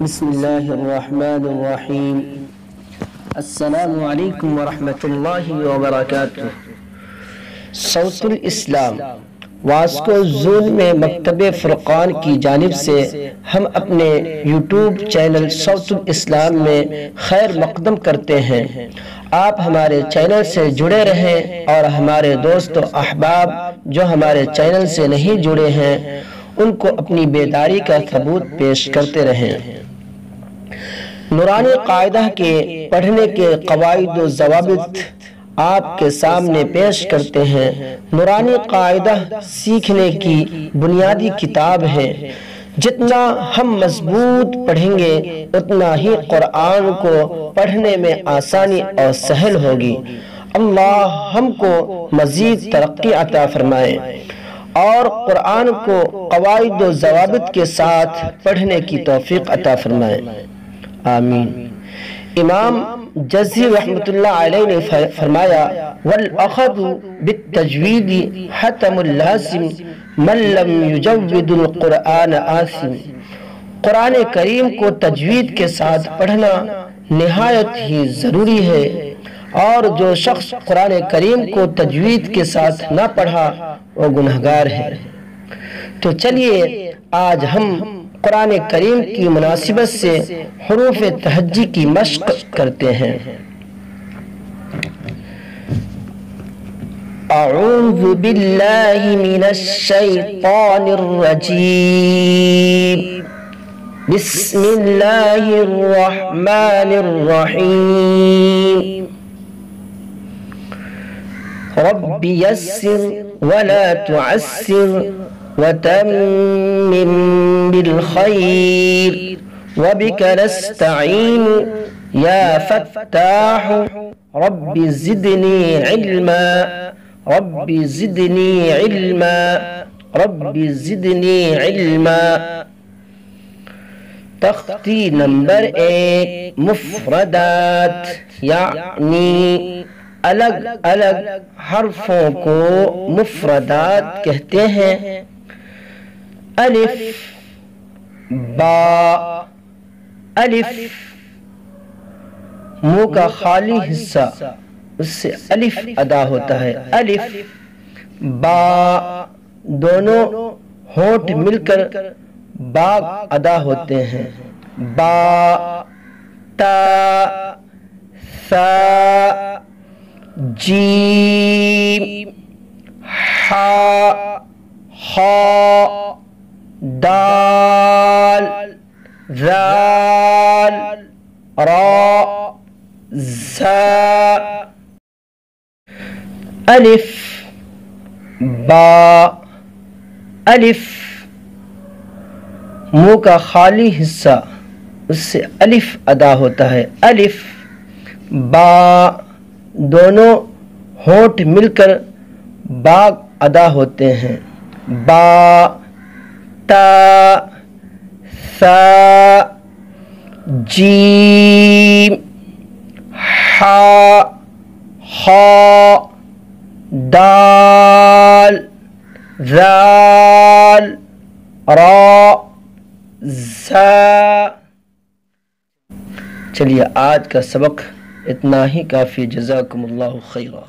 بسم اللہ الرحمن الرحیم۔ السلام علیکم ورحمۃ اللہ وبرکاتہ۔ صوت الاسلام واسکو زون میں مکتب فرقان کی جانب سے ہم اپنے یوٹیوب چینل صوت الاسلام میں خیر مقدم کرتے ہیں۔ آپ ہمارے چینل سے جڑے رہیں اور ہمارے دوست و احباب جو ہمارے چینل سے نہیں جڑے ہیں ان کو اپنی بیداری کا ثبوت پیش کرتے رہیں۔ نورانی قاعدہ کے پڑھنے کے قواعد و ضوابط آپ کے سامنے پیش کرتے ہیں۔ نورانی قاعدہ سیکھنے کی بنیادی کتاب ہے۔ جتنا ہم مضبوط پڑھیں گے اتنا ہی قرآن کو پڑھنے میں آسانی اور سہل ہوگی۔ اللہ ہم کو مزید ترقی عطا فرمائے اور قرآن کو قواعد و ضوابط کے ساتھ پڑھنے کی توفیق عطا فرمائے، آمین۔ امام جزی رحمۃ اللہ علیہ نے فرمایا والأخذ بالتجوید حتم اللازم من لم یجود القرآن آثم۔ قرآن کریم کو تجوید کے ساتھ پڑھنا نہایت ہی ضروری ہے اور جو شخص قرآن کریم کو تجوید کے ساتھ نہ پڑھا وہ گنہگار ہے۔ تو چلیے آج ہم قرآن کریم کی مناسبت سے حروف تہجی کی مشق کرتے ہیں۔ اعوذ باللہ من الشیطان الرجیم، بسم اللہ الرحمن الرحیم۔ رب یسر ولا تعسر وتمم بالخير وبك نستعين يا فتاح رب زدني علما رب زدني علما رب زدني علما۔ تختی نمبر 1، مفردات یعنی الگ الگ حرفوں کو مفردات کہتے ہیں۔ الف با، الف منہ کا خالی حصہ اس سے الف ادا ہوتا ہے۔ الف با دونوں ہونٹ مل کر با ادا ہوتے ہیں۔ با تا ثا جیم حا خا دال ذال را زا۔ الف با، الف منہ کا خالی حصہ اس سے الف ادا ہوتا ہے۔ الف با دونوں ہونٹ مل کر با ادا ہوتے ہیں۔ با تا ثا جیم حا خا دال ذال را زا۔ چلیے آج کا سبق اتنا ہی کافی، جزاکم اللہ خیرا۔